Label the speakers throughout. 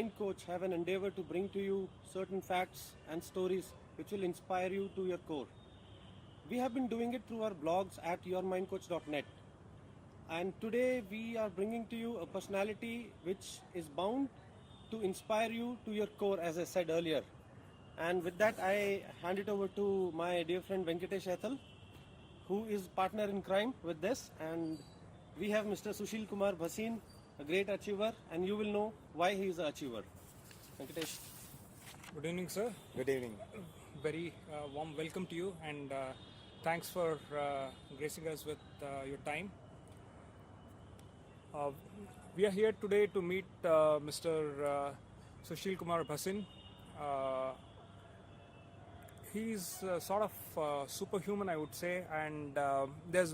Speaker 1: Mind Coach have an endeavor to bring to you certain facts and stories which will inspire you to your core. We have been doing it through our blogs at yourmindcoach.net. And today we are bringing to you a personality which is bound to inspire you to your core, as I said earlier. And with that, I hand it over to my dear friend Venkatesh Ethel, who is partner in crime with this. And we have Mr. Sushil Kumar Bhasin, a great achiever, and you will know why he is an achiever. Venkatesh.
Speaker 2: Good evening, sir.
Speaker 3: Good evening.
Speaker 2: Very warm welcome to you, and thanks for gracing us with your time. We are here today to meet Mr. Sushil Kumar Bhasin. He's sort of superhuman, I would say, and there's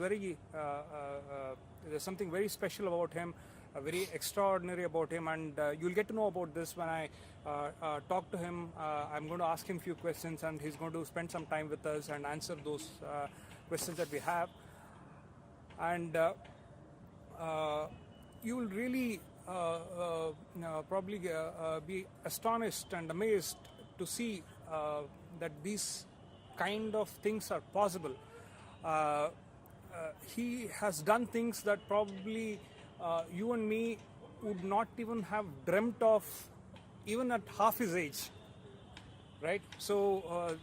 Speaker 2: something very special about him, very extraordinary about him, and you'll get to know about this when I talk to him. I'm going to ask him a few questions, and he's going to spend some time with us and answer those questions that we have. And you will really probably be astonished and amazed to see that these kind of things are possible. He has done things that probably you and me would not even have dreamt of, even at half his age, right? So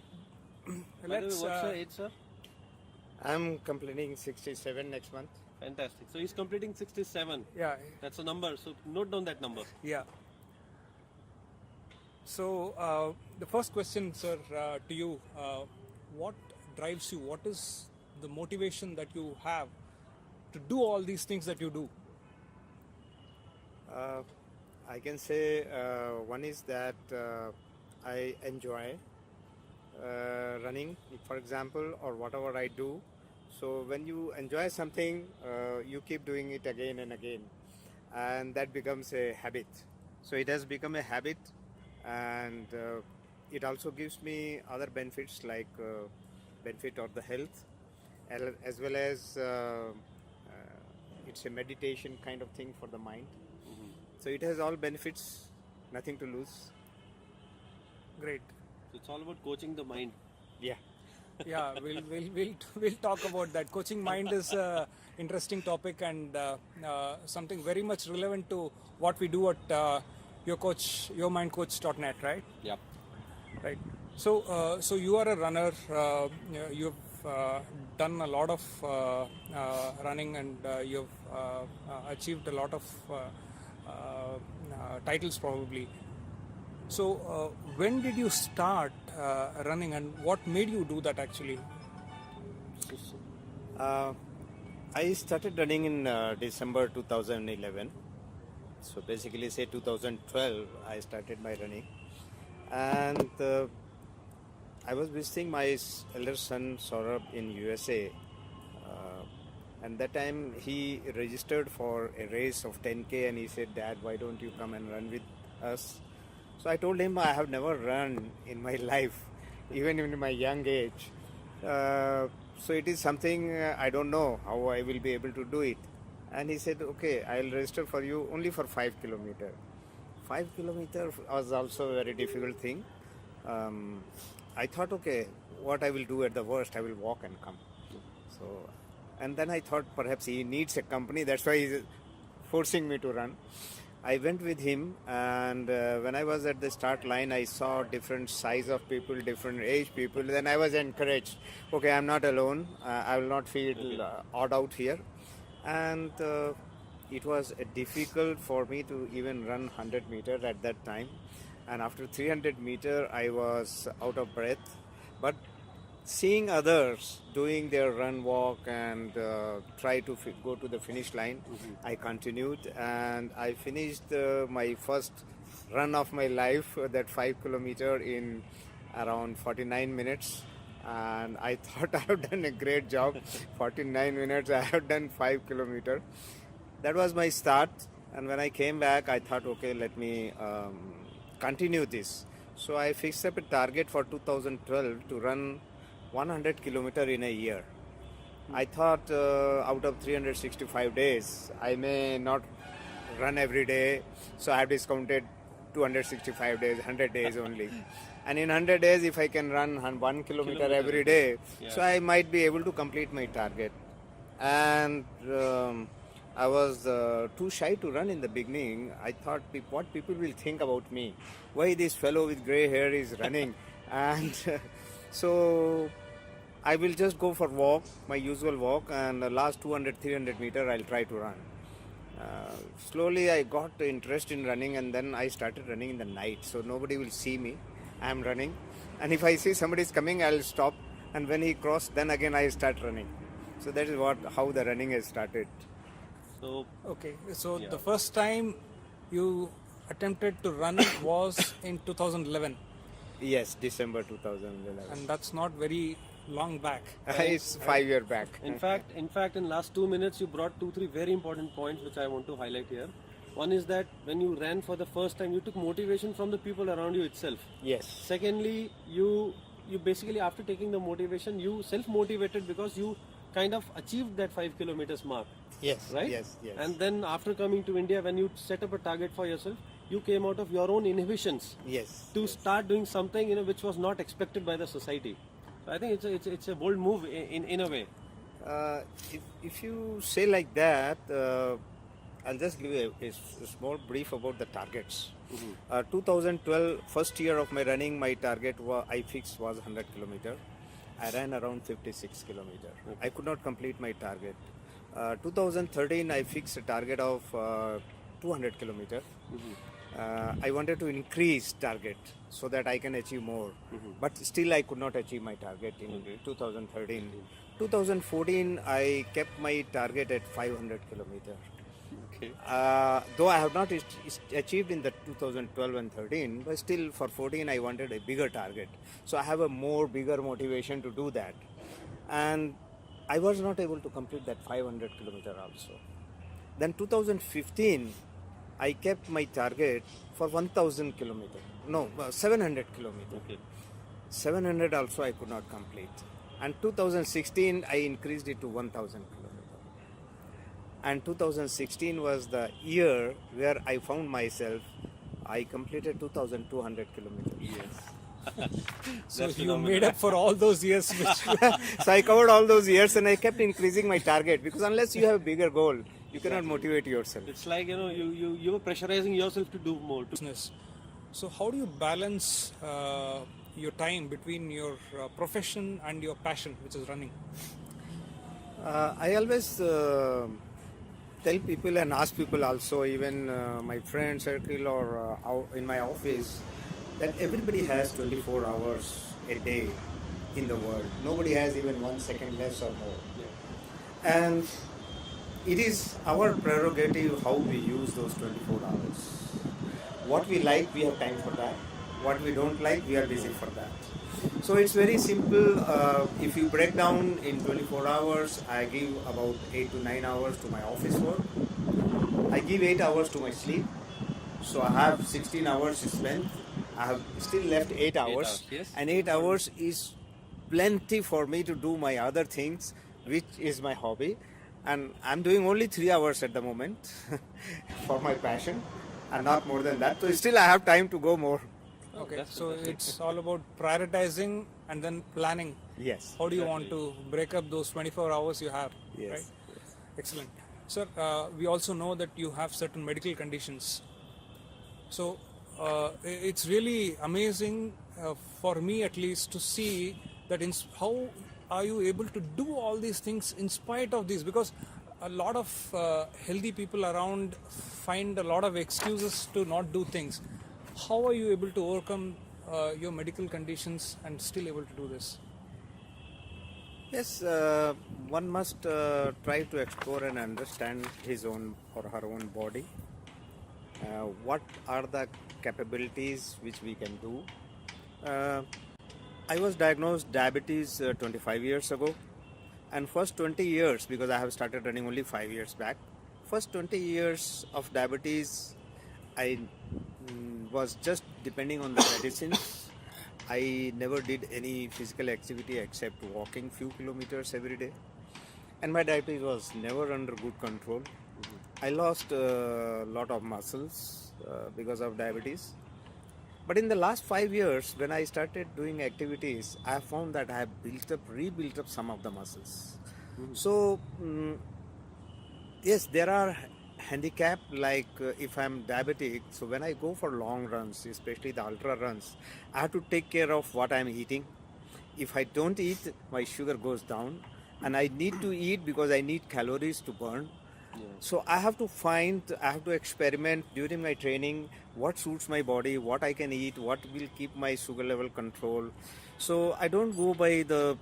Speaker 2: let's.
Speaker 1: What's your age, sir?
Speaker 3: I'm completing 67 next month.
Speaker 1: Fantastic. So he's completing 67.
Speaker 2: Yeah.
Speaker 1: That's a number. So note down that number.
Speaker 2: Yeah. So the first question, sir, to you: what drives you? What is the motivation that you have to do all these things that you do?
Speaker 3: I can say one is that I enjoy running, for example, or whatever I do. So when you enjoy something, you keep doing it again and again, and that becomes a habit. So it has become a habit, and it also gives me other benefits like benefit of the health, as well as it's a meditation kind of thing for the mind. So it has all benefits, nothing to lose.
Speaker 2: Great.
Speaker 1: So it's all about coaching the mind.
Speaker 3: Yeah.
Speaker 2: Yeah, we'll talk about that. Coaching mind is an interesting topic, and something very much relevant to what we do at yourmindcoach.net, right?
Speaker 1: Yep.
Speaker 2: Right. So you are a runner. You've done a lot of running, and you've achieved a lot of titles probably. So when did you start running, and what made you do that actually?
Speaker 3: I started running in December 2011. So basically say 2012 I started my running, and I was visiting my elder son Saurabh in USA, and that time he registered for a race of 10K, and he said, "Dad, why don't you come and run with us?" So I told him I have never run in my life, even in my young age. So it is something I don't know how I will be able to do it. And he said, "Okay, I'll register for you only for 5 kilometers." 5 kilometers was also a very difficult thing. I thought, okay, what I will do at the worst, I will walk and come. So, and then I thought perhaps he needs a company, that's why he's forcing me to run. I went with him, and when I was at the start line, I saw different size of people, different age people. Then I was encouraged. Okay, I'm not alone. I will not feel odd out here. And it was difficult for me to even run 100 meters at that time. And after 300 meters, I was out of breath. But seeing others doing their run, walk, and try to go to the finish line, I continued, and I finished my first run of my life, that 5 kilometers, in around 49 minutes. And I thought I have done a great job. 49 minutes, I have done 5 kilometers. That was my start. And when I came back, I thought, okay, let me continue this. So I fixed up a target for 2012 to run 100 kilometers in a year. I thought out of 365 days, I may not run every day. So I have discounted 265 days, 100 days only. And in 100 days, if I can run 1 kilometer every day, so I might be able to complete my target. And I was too shy to run in the beginning. I thought, what people will think about me? Why this fellow with grey hair is running? And so I will just go for walk, my usual walk, and the last 200, 300 meter I'll try to run. Slowly I got interest in running, and then I started running in the night, so nobody will see me. I'm running, and if I see somebody is coming, I'll stop, and when he crossed, then again I start running. So that is how the running has started.
Speaker 1: So
Speaker 2: Okay, so the first time you attempted to run was in 2011,
Speaker 3: Yes, December 2011.
Speaker 2: and that's not very long back.
Speaker 3: It's 5 years back.
Speaker 1: in fact, in last 2 minutes, you brought 2-3 very important points which I want to highlight here. One is that when you ran for the first time, you took motivation from the people around you itself.
Speaker 3: Yes.
Speaker 1: Secondly, you basically, after taking the motivation, you self-motivated because you kind of achieved that 5 kilometers mark.
Speaker 3: Yes.
Speaker 1: Right?
Speaker 3: Yes. Yes.
Speaker 1: And then after coming to India, when you set up a target for yourself, you came out of your own inhibitions
Speaker 3: Yes.
Speaker 1: to start doing something which was not expected by the society. So I think it's a bold move in a way.
Speaker 3: If you say like that, I'll just give you a small brief about the targets. 2012, first year of my running, my target I fixed was 100 kilometer. I ran around 56 kilometer. I could not complete my target. 2013, I fixed a target of 200 kilometer. I wanted to increase target so that I can achieve more, but still I could not achieve my target in 2013. 2014, I kept my target at 500 kilometer.
Speaker 1: Okay.
Speaker 3: Though I have not achieved in the 2012 and 13, but still for 14 I wanted a bigger target. So I have a bigger motivation to do that. And I was not able to complete that 500 kilometer also. Then 2015, I kept my target for 1000 kilometer. No, 700 kilometer.
Speaker 1: Okay.
Speaker 3: 700 also I could not complete. And 2016, I increased it to 1000 kilometer. And 2016 was the year where I found myself, I completed 2200 kilometers.
Speaker 1: Yes.
Speaker 2: So
Speaker 1: That's
Speaker 2: you
Speaker 1: phenomenal.
Speaker 2: made up for all those years which
Speaker 3: So I covered all those years and I kept increasing my target, because unless you have a bigger goal, you cannot motivate yourself.
Speaker 1: It's like you were pressurizing yourself to do more.
Speaker 2: business. So how do you balance your time between your profession and your passion, which is running?
Speaker 3: I always tell people and ask people also, even my friend circle or in my office, that everybody has 24 hours a day in the world. Nobody has even 1 second less or more. And it is our prerogative how we use those 24 hours. What we like, we have time for that. What we don't like, we are busy for that. So it's very simple. If you break down in 24 hours, I give about 8 to 9 hours to my office work. I give 8 hours to my sleep. So I have 16 hours to spend. I have still left 8 hours.
Speaker 1: hours, yes.
Speaker 3: And 8 hours is plenty for me to do my other things, which is my hobby. And I'm doing only 3 hours at the moment for my passion, and not more than that. So still I have time to go more.
Speaker 2: Okay,
Speaker 1: that's
Speaker 2: so
Speaker 1: fantastic.
Speaker 2: it's all about prioritizing and then planning.
Speaker 3: Yes.
Speaker 2: How do you want to break up those 24 hours you have?
Speaker 3: Yes.
Speaker 2: Right? Excellent. Sir, we also know that you have certain medical conditions. So it's really amazing for me at least to see that how are you able to do all these things in spite of these, because a lot of healthy people around find a lot of excuses to not do things. How are you able to overcome your medical conditions and still able to do this?
Speaker 3: Yes, one must try to explore and understand his own or her own body. What are the capabilities which we can do? I was diagnosed diabetes 25 years ago, and first 20 years, because I have started running only 5 years back, first 20 years of diabetes, I was just depending on the medicines. I never did any physical activity except walking few kilometers every day, and my diabetes was never under good control. I lost a lot of muscles because of diabetes, But in the last 5 years, when I started doing activities, I have found that I have rebuilt up some of the muscles. So, yes, there are handicap like if I'm diabetic, so when I go for long runs, especially the ultra runs, I have to take care of what I'm eating. If I don't eat, my sugar goes down, and I need to eat because I need calories to burn. So I have to experiment during my training what suits my body, what I can eat, what will keep my sugar level control. So I don't go by the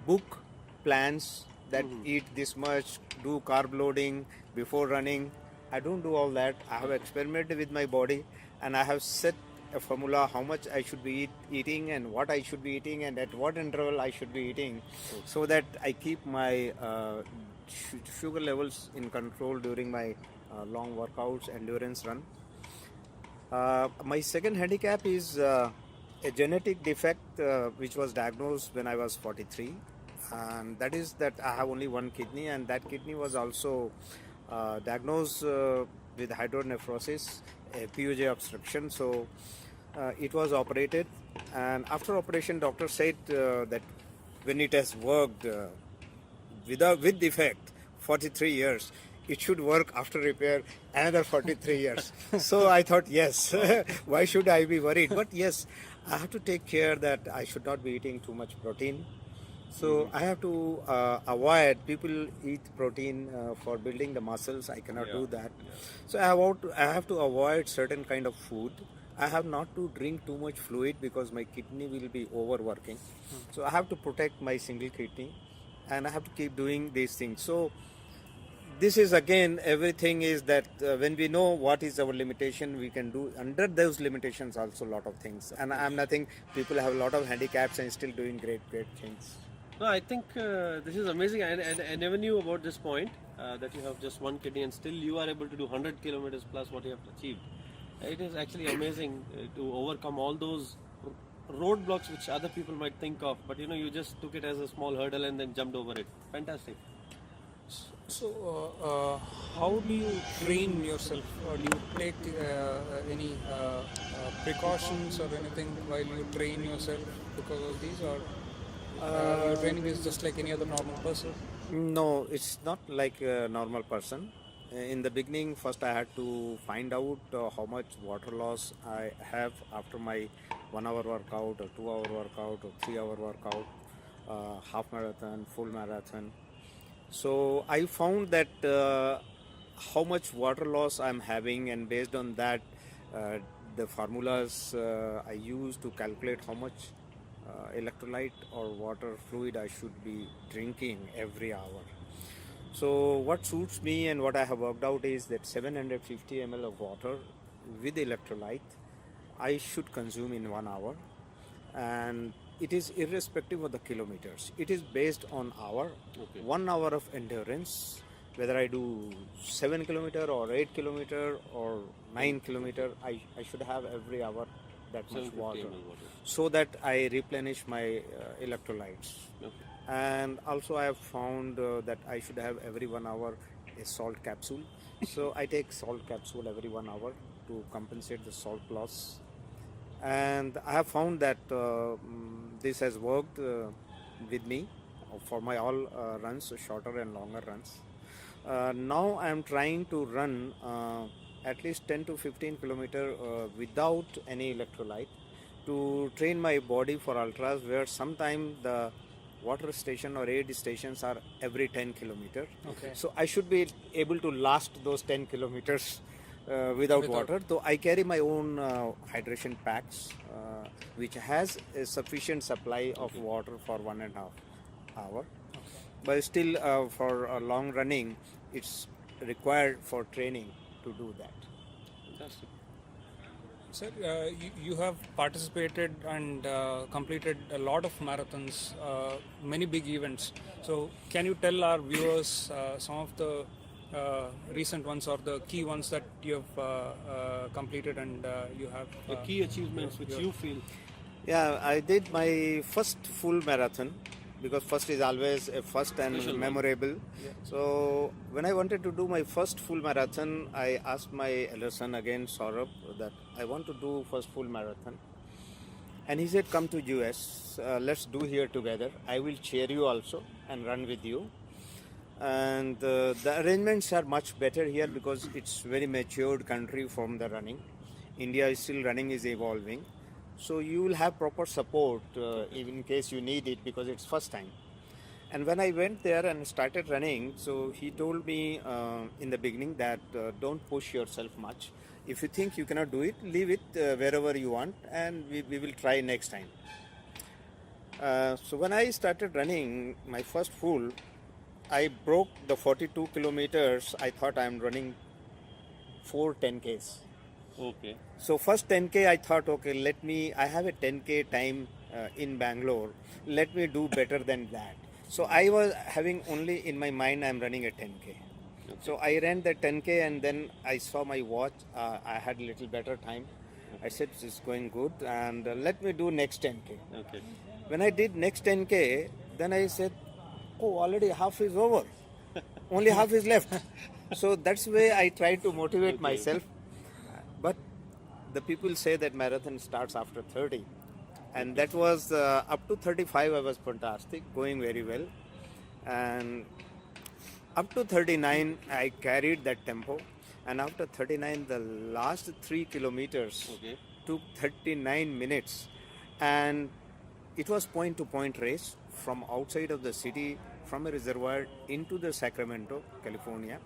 Speaker 3: book plans that eat this much, do carb loading before running. I don't do all that. I have experimented with my body, and I have set a formula how much I should be eating and what I should be eating and at what interval I should be eating, so that I keep my sugar levels in control during my long workouts, endurance run. My second handicap is a genetic defect which was diagnosed when I was 43, and that is that I have only one kidney, and that kidney was also diagnosed with hydronephrosis, a PUJ obstruction. So it was operated, and after operation, doctor said that when it has worked with defect 43 years, it should work after repair another 43 years. So I thought, yes, why should I be worried? But yes, I have to take care that I should not be eating too much protein. So I have to avoid, people eat protein for building the muscles. I cannot do that. So I have to avoid certain kind of food. I have not to drink too much fluid because my kidney will be overworking. So I have to protect my single kidney, and I have to keep doing these things. So this is again, everything is that when we know what is our limitation, we can do under those limitations also a lot of things. And I'm nothing, people have a lot of handicaps and still doing great things.
Speaker 1: No, I think this is amazing. I never knew about this point that you have just one kidney and still you are able to do 100 kilometers plus what you have achieved. It is actually amazing to overcome all those roadblocks which other people might think of, but you just took it as a small hurdle and then jumped over it. Fantastic.
Speaker 2: So, how do you train yourself? Do you take any precautions or anything while you train yourself because of these, or your training is just like any other normal person?
Speaker 3: No, it's not like a normal person. In the beginning, first I had to find out how much water loss I have after my 1 hour workout or 2 hour workout or 3 hour workout, half marathon, full marathon. So I found that how much water loss I'm having, and based on that, the formulas I use to calculate how much electrolyte or water fluid I should be drinking every hour. So what suits me and what I have worked out is that 750 ml of water with electrolyte I should consume in 1 hour, and it is irrespective of the kilometers. It is based on hour, 1 hour of endurance, whether I do 7 kilometer or 8 kilometer or 9 kilometer, I should have every hour that much water, so that I replenish my electrolytes. And also I have found that I should have every 1 hour a salt capsule. So I take salt capsule every 1 hour to compensate the salt loss. And I have found that this has worked with me for my all runs, shorter and longer runs. Now I am trying to run at least 10 to 15 kilometer without any electrolyte to train my body for ultras, where sometimes the water station or aid stations are every 10 kilometer. So I should be able to last those 10 kilometers without water. So I carry my own hydration packs which has a sufficient supply of water for 1.5 hour. But still for long running, it's required for training to do that.
Speaker 1: Fantastic.
Speaker 2: Sir, you have participated and completed a lot of marathons, many big events. So can you tell our viewers some of the recent ones or the key ones that you have completed and you have...
Speaker 1: The key achievements which you feel.
Speaker 3: Yeah, I did my first full marathon because first is always a first and
Speaker 1: Special one.
Speaker 3: memorable. So when I wanted to do my first full marathon, I asked my elder son again, Saurabh, that I want to do first full marathon. And he said, come to US, let's do here together. I will cheer you also and run with you. And the arrangements are much better here because it's very matured country from the running. India is still running, is evolving. So you will have proper support even in case you need it because it's first time. And when I went there and started running, so he told me in the beginning that don't push yourself much. If you think you cannot do it, leave it wherever you want and we will try next time. So when I started running my first full, I broke the 42 kilometers. I thought I'm running 4 10Ks.
Speaker 1: Okay.
Speaker 3: So first 10K I thought, okay, I have a 10K time in Bangalore. Let me do better than that. So I was having only in my mind I'm running a 10K. So I ran the 10K and then I saw my watch. I had a little better time. I said, it's going good and let me do next 10K.
Speaker 1: Okay.
Speaker 3: When I did next 10K, then I said, oh, already half is over. Only half is left. So that's why I try to motivate myself. But the people say that marathon starts after 30. And that was up to 35 I was fantastic, going very well. And up to 39 I carried that tempo. And after 39, the last 3 kilometers took 39 minutes. And it was point-to-point race from outside of the city, from a reservoir into the Sacramento, California.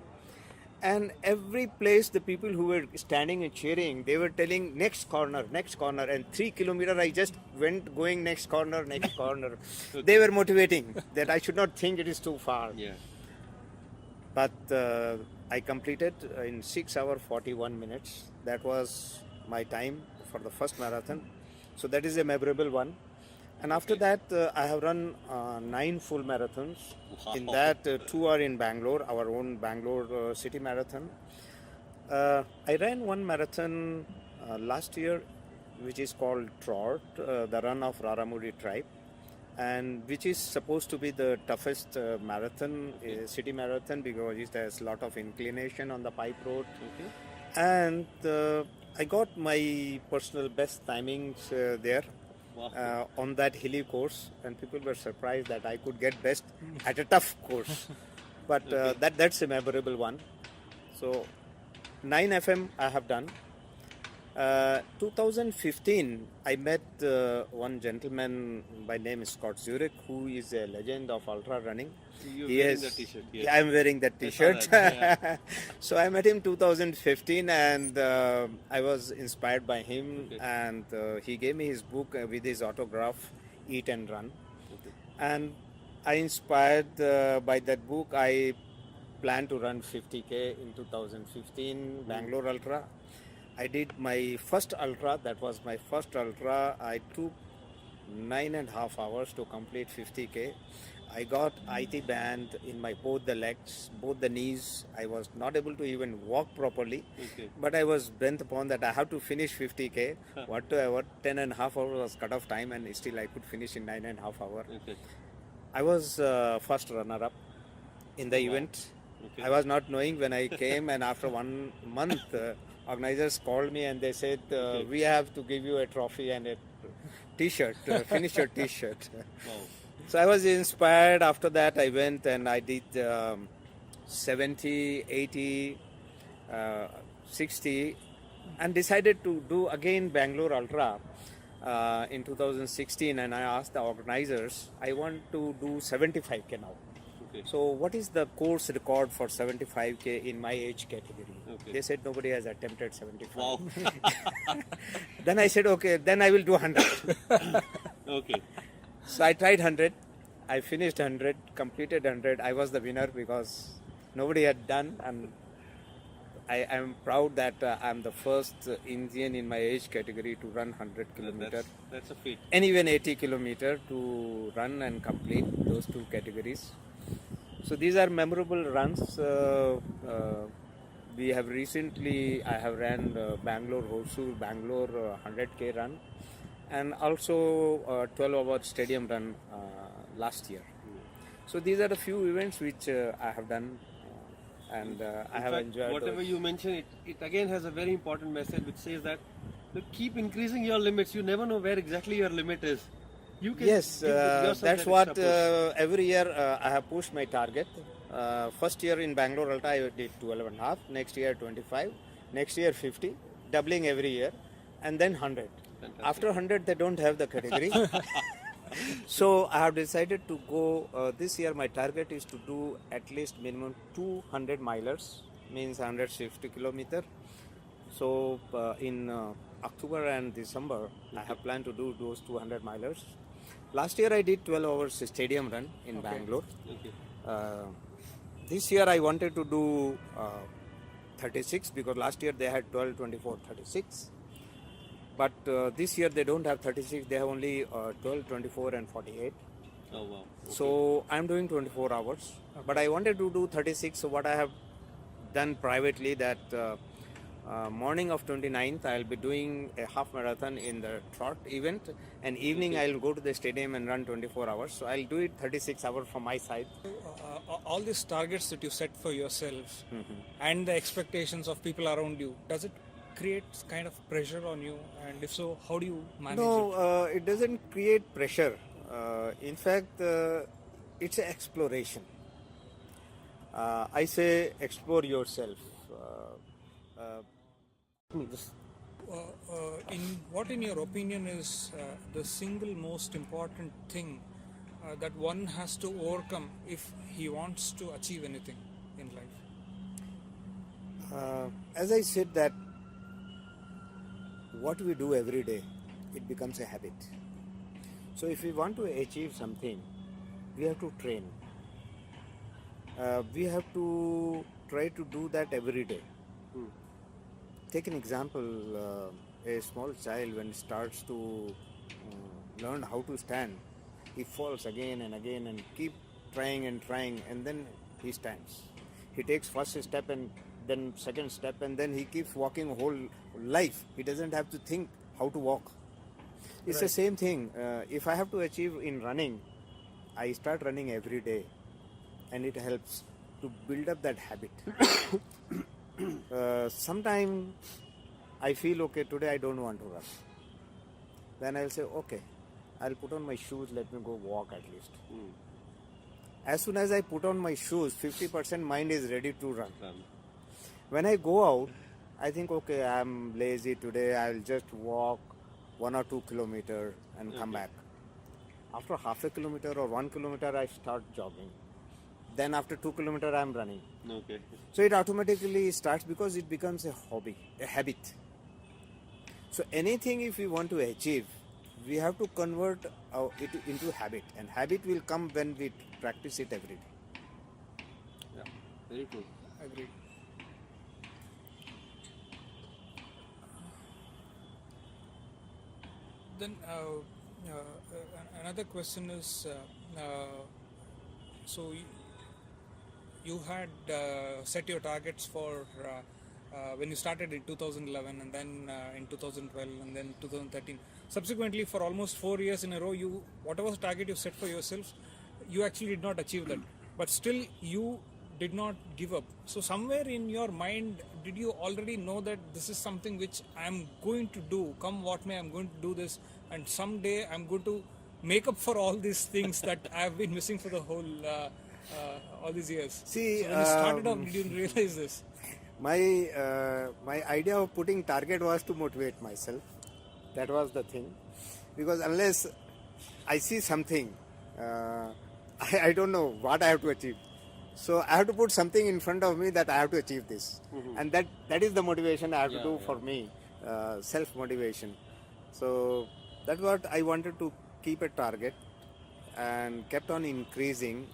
Speaker 3: And every place the people who were standing and cheering, they were telling next corner, and 3 kilometers I just went going next corner. They were motivating that I should not think it is too far.
Speaker 1: Yeah.
Speaker 3: But I completed in 6 hours 41 minutes. That was my time for the first marathon. So that is a memorable one. And after that, I have run 9 full marathons.
Speaker 1: Wow.
Speaker 3: In that, 2 are in Bangalore, our own Bangalore city marathon. I ran one marathon last year, which is called Trot, the run of Raramuri tribe, and which is supposed to be the toughest marathon, city marathon, because there's a lot of inclination on the pipe road. And I got my personal best timings there.
Speaker 1: Wow.
Speaker 3: On that hilly course, and people were surprised that I could get best at a tough course. But that's a memorable one. So 9 FM I have done. 2015 I met one gentleman by name Scott Zurich, who is a legend of ultra running.
Speaker 1: You're wearing the t-shirt. Yes.
Speaker 3: Yeah, I'm wearing that t-shirt. So I met him 2015 and I was inspired by him, and he gave me his book with his autograph, Eat and Run. And I inspired by that book, I planned to run 50K in 2015, Bangalore Ultra. I did my first ultra, that was my first ultra. I took 9.5 hours to complete 50K. I got IT band in my both the legs, both the knees. I was not able to even walk properly, but I was bent upon that I have to finish 50K. Whatever, 10.5 hours was cut off time, and still I could finish in 9.5 hours. I was first runner-up in the event. I was not knowing when I came, and after 1 month, organizers called me and they said, we have to give you a trophy and a t-shirt, finish your t-shirt.
Speaker 1: Wow.
Speaker 3: So I was inspired. After that I went and I did 70, 80, 60 and decided to do again Bangalore Ultra in 2016, and I asked the organizers, I want to do 75K now. So what is the course record for 75K in my age category? They said nobody has attempted 75.
Speaker 1: Wow.
Speaker 3: Then I said, okay, then I will do 100. So I tried 100. I finished 100, completed 100. I was the winner because nobody had done, and I am proud that I am the first Indian in my age category to run 100 kilometers.
Speaker 1: That's a feat.
Speaker 3: And even 80 kilometers to run and complete those 2 categories. So these are memorable runs. We have recently, I have ran Bangalore Hosur, Bangalore 100K run, and also 12-hour stadium run last year. So these are the few events which I have done, and I have enjoyed.
Speaker 1: Whatever you mention, it again has a very important message which says that to keep increasing your limits. You never know where exactly your limit is. You can
Speaker 3: Yes,
Speaker 1: give yourself
Speaker 3: that's
Speaker 1: that
Speaker 3: what
Speaker 1: extra push.
Speaker 3: every year I have pushed my target. First year in Bangalore Ultra I did 12 and a half, next year 25, next year 50, doubling every year, and then 100.
Speaker 1: Fantastic.
Speaker 3: After 100 they don't have the category. So I have decided to go, this year my target is to do at least minimum 200 milers, means 150 kilometer. So in October and December I have planned to do those 200 milers. Last year I did 12 hours stadium run in Bangalore.
Speaker 1: Okay.
Speaker 3: This year I wanted to do 36 because last year they had 12, 24, 36. But this year they don't have 36, they have only 12, 24 and 48.
Speaker 1: Oh wow. Okay.
Speaker 3: So I'm doing 24 hours. But I wanted to do 36, so what I have done privately that morning of 29th I'll be doing a half marathon in the trot event, and evening I'll go to the stadium and run 24 hours. So I'll do it 36 hours from my side.
Speaker 2: All these targets that you set for yourself and the expectations of people around you, does it create kind of pressure on you? And if so, how do you manage it?
Speaker 3: No, it doesn't create pressure. In fact, it's an exploration. I say explore yourself.
Speaker 2: In your opinion is the single most important thing that one has to overcome if he wants to achieve anything in life?
Speaker 3: As I said that what we do every day, it becomes a habit. So if we want to achieve something, we have to train. We have to try to do that every day. Take an example, a small child when starts to learn how to stand, he falls again and again and keep trying and then he stands. He takes first step and then second step and then he keeps walking whole life. He doesn't have to think how to walk. It's the same thing. If I have to achieve in running, I start running every day and it helps to build up that habit. Sometimes I feel okay, today I don't want to run. Then I'll say, okay, I'll put on my shoes, let me go walk at least. As soon as I put on my shoes, 50% mind is ready to run. When I go out, I think, okay, I'm lazy today, I'll just walk 1 or 2 kilometers and come back. After half a kilometer or 1 kilometer, I start jogging. Then after 2 kilometers, I'm running.
Speaker 1: Okay.
Speaker 3: So it automatically starts because it becomes a hobby, a habit. So anything if we want to achieve, we have to convert it into habit, and habit will come when we practice it every day.
Speaker 1: Yeah, very true.
Speaker 2: Agreed. Then another question is, so you had set your targets for when you started in 2011 and then in 2012 and then 2013. Subsequently, for almost 4 years in a row, whatever target you set for yourself, you actually did not achieve that. But still, you did not give up. So somewhere in your mind, did you already know that this is something which I am going to do, come what may, I'm going to do this, and someday I'm going to make up for all these things that I have been missing for the whole all these years?
Speaker 3: See,
Speaker 2: so when you started off, did you realize this?
Speaker 3: My idea of putting target was to motivate myself. That was the thing, because unless I see something, I don't know what I have to achieve. So I have to put something in front of me that I have to achieve this, and that is the motivation I have to do for me, self motivation. So that's what I wanted to keep a target, and kept on increasing.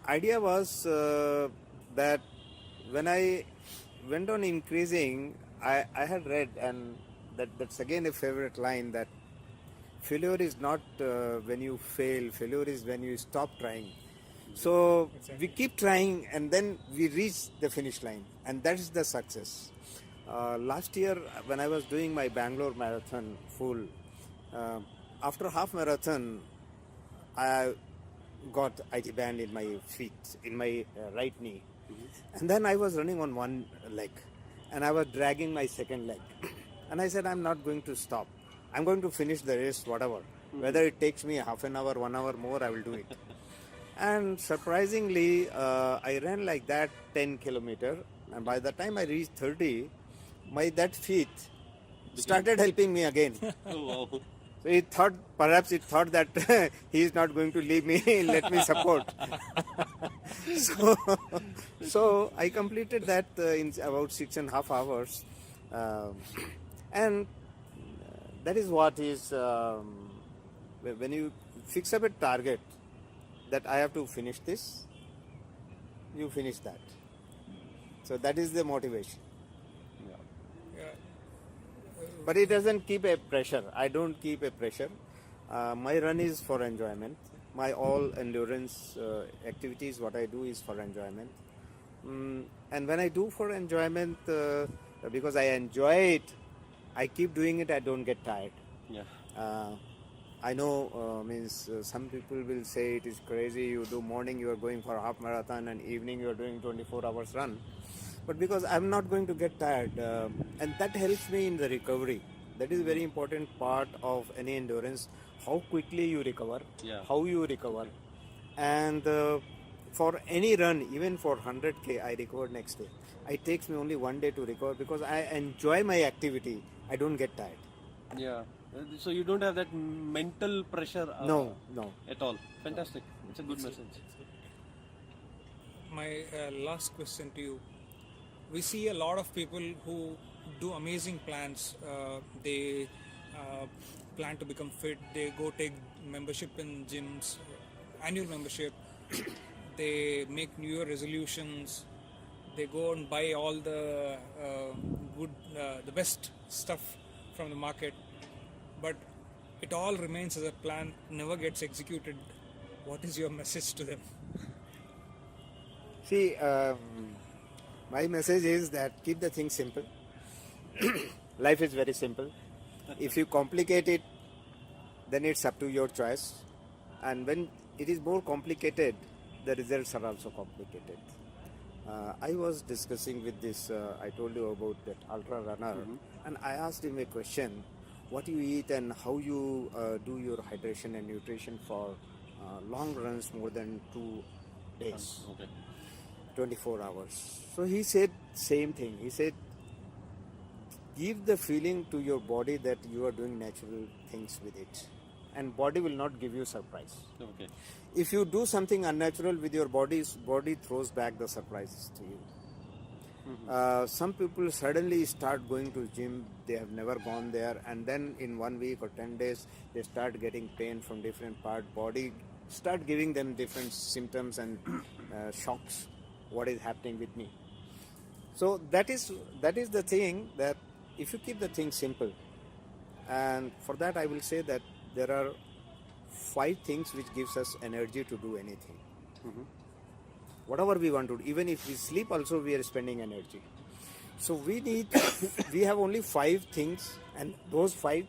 Speaker 3: Idea was that when I went on increasing, I had read, and that's again a favorite line, that failure is not when you fail, failure is when you stop trying. So we keep trying and then we reach the finish line, and that is the success. Last year when I was doing my Bangalore marathon full, after half marathon I got IT band in my feet, in my right knee. And then I was running on one leg and I was dragging my second leg. And I said, I'm not going to stop. I'm going to finish the race, whatever. Whether it takes me half an hour, 1 hour more, I will do it. And surprisingly, I ran like that 10 kilometer. And by the time I reached 30, that feet started helping me again.
Speaker 1: Oh, wow.
Speaker 3: So perhaps it thought that he is not going to leave me, let me support. so I completed that in about 6.5 hours. And that is what is, when you fix up a target that I have to finish this, you finish that. So that is the motivation.
Speaker 2: Yeah.
Speaker 3: But it doesn't keep a pressure. I don't keep a pressure. My run is for enjoyment. My all endurance activities, what I do is for enjoyment. And when I do for enjoyment, because I enjoy it, I keep doing it, I don't get tired.
Speaker 1: Yeah.
Speaker 3: I know, some people will say it is crazy, you do morning you are going for a half marathon and evening you are doing 24 hours run. But because I'm not going to get tired, and that helps me in the recovery. That is a very important part of any endurance, how quickly you recover, how you recover. And for any run, even for 100k, I recover next day. It takes me only 1 day to recover because I enjoy my activity. I don't get tired.
Speaker 1: Yeah. So you don't have that mental pressure
Speaker 3: No.
Speaker 1: at all. Fantastic. It's a good message.
Speaker 2: My last question to you. We see a lot of people who do amazing plans. They plan to become fit. They go take membership in gyms, annual membership. They make New Year resolutions. They go and buy all the the best stuff from the market. But it all remains as a plan, never gets executed. What is your message to them?
Speaker 3: See, my message is that keep the thing simple. Life is very simple. If you complicate it, then it's up to your choice. And when it is more complicated, the results are also complicated. I was discussing with this, I told you about that ultra runner, and I asked him a question, what you eat and how you do your hydration and nutrition for long runs more than 2 days, 24 hours. So he said same thing. He said, give the feeling to your body that you are doing natural things with it, and body will not give you surprise.
Speaker 1: Okay.
Speaker 3: If you do something unnatural with your body throws back the surprises to you. Some people suddenly start going to gym, they have never gone there, and then in 1 week or 10 days they start getting pain from different part, body start giving them different symptoms and shocks. What is happening with me? So that is the thing, that if you keep the thing simple, and for that I will say that there are 5 things which gives us energy to do anything. Whatever we want to do, even if we sleep also we are spending energy. So we have only 5 things, and those 5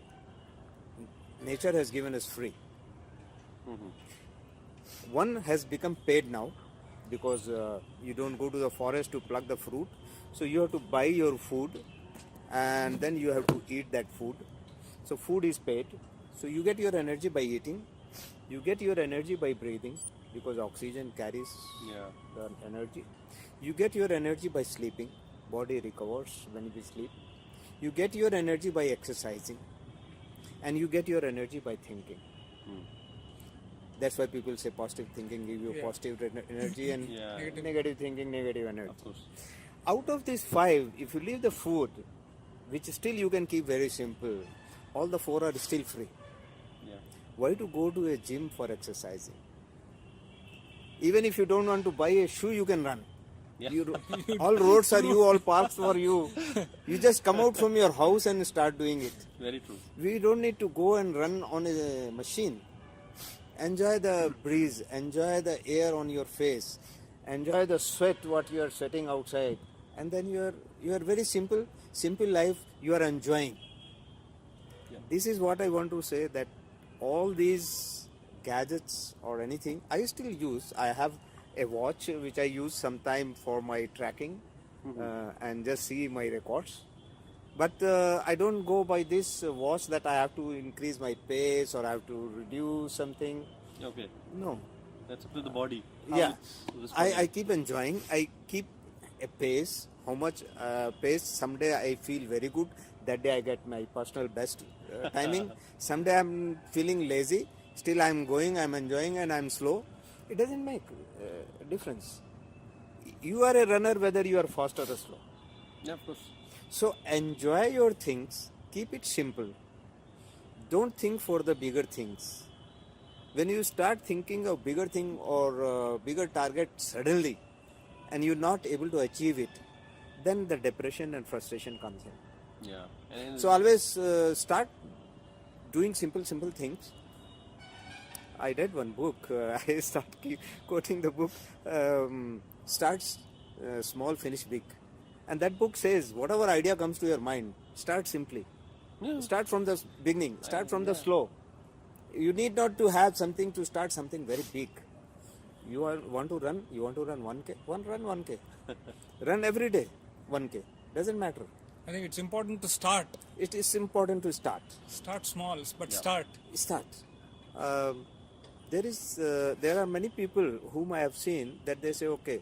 Speaker 3: nature has given us free. One has become paid now, because you don't go to the forest to pluck the fruit, so you have to buy your food and then you have to eat that food. So food is paid. So you get your energy by eating, you get your energy by breathing, because oxygen carries the energy. You get your energy by sleeping, body recovers when we sleep. You get your energy by exercising, and you get your energy by thinking. That's why people say positive thinking give you positive energy, and negative thinking, negative energy.
Speaker 1: Of course.
Speaker 3: Out of these 5, if you leave the food, which still you can keep very simple, all the 4 are still free. Why to go to a gym for exercising? Even if you don't want to buy a shoe, you can run. All roads are you, all parks for you. You just come out from your house and start doing it.
Speaker 1: Very true.
Speaker 3: We don't need to go and run on a machine. Enjoy the breeze, enjoy the air on your face, enjoy the sweat what you are sweating outside, and then you are very simple life you are enjoying. This is what I want to say, that all these gadgets or anything. I still use. I have a watch which I use sometime for my tracking and just see my records. But I don't go by this watch that I have to increase my pace or I have to reduce something.
Speaker 1: Okay.
Speaker 3: No.
Speaker 1: That's up to the body.
Speaker 3: Yeah.
Speaker 1: It's
Speaker 3: I keep enjoying. I keep a pace. How much pace? Someday I feel very good. That day I get my personal best timing. Someday I'm feeling lazy. Still I'm going, I'm enjoying and I'm slow. It doesn't make a difference. You are a runner whether you are fast or slow.
Speaker 1: Yeah, of course.
Speaker 3: So enjoy your things. Keep it simple. Don't think for the bigger things. When you start thinking of bigger thing or bigger target suddenly and you're not able to achieve it, then the depression and frustration comes in.
Speaker 1: Yeah. And
Speaker 3: So always start doing simple things. I read one book. I start keep quoting the book. Start small, finish big. And that book says, whatever idea comes to your mind, start simply.
Speaker 1: Yeah.
Speaker 3: Start from the beginning. Start from the slow. You need not to have something to start something very big. You want to run 1K? Run 1K. Run every day 1K. Doesn't matter.
Speaker 2: I think it's important to start.
Speaker 3: It is important to start.
Speaker 2: Start small, but start.
Speaker 3: Start. There are many people whom I have seen that they say, okay,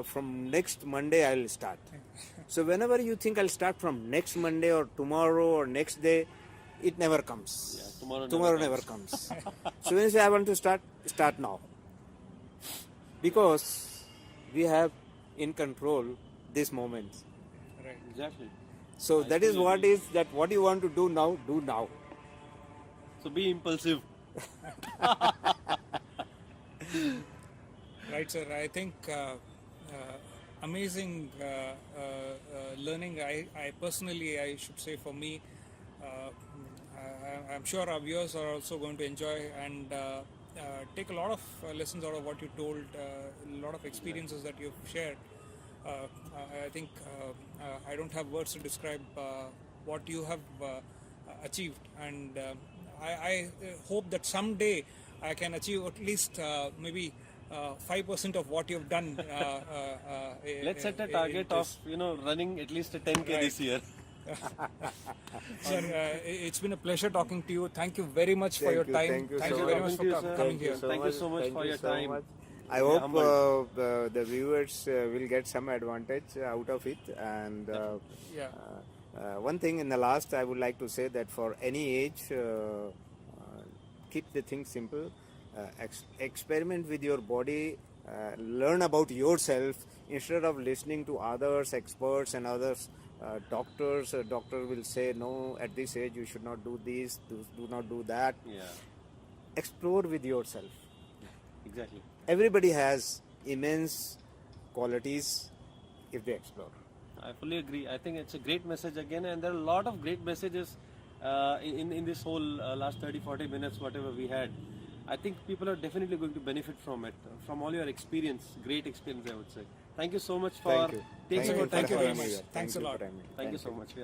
Speaker 3: from next Monday I'll start. So whenever you think I'll start from next Monday or tomorrow or next day, it never comes.
Speaker 1: Yeah,
Speaker 3: tomorrow never comes. So when you say I want to start now. Because we have in control this moment.
Speaker 2: Right.
Speaker 1: Exactly.
Speaker 3: So that is what is that what you want to do now, do now.
Speaker 1: So be impulsive.
Speaker 2: Right, sir. I think amazing learning. I personally, I should say for me, I'm sure our viewers are also going to enjoy and take a lot of lessons out of what you told, a lot of experiences that you've shared. I think I don't have words to describe what you have achieved, and I hope that someday I can achieve at least maybe 5% of what you've done.
Speaker 1: Let's set a target of running at least a 10K this year.
Speaker 2: Sir, it's been a pleasure talking to you. Thank you very much for your time.
Speaker 3: Thank you
Speaker 2: very
Speaker 3: so
Speaker 2: much
Speaker 1: much.
Speaker 2: for coming here.
Speaker 1: Thank you so much for your time.
Speaker 3: I hope the viewers will get some advantage out of it. And one thing in the last, I would like to say that for any age, keep the things simple. Experiment with your body. Learn about yourself instead of listening to others, experts and others. Doctors. Doctor will say no. At this age, you should not do this. Do not do that.
Speaker 1: Yeah.
Speaker 3: Explore with yourself.
Speaker 1: Exactly.
Speaker 3: Everybody has immense qualities if they explore.
Speaker 1: I fully agree. I think it's a great message again, and there are a lot of great messages in this whole last 30-40 minutes, whatever we had. I think people are definitely going to benefit from it, from all your experience, great experience, I would say. Thank you so much for taking your time.
Speaker 2: Thank you very much. Thanks a lot.
Speaker 1: Thank you so much.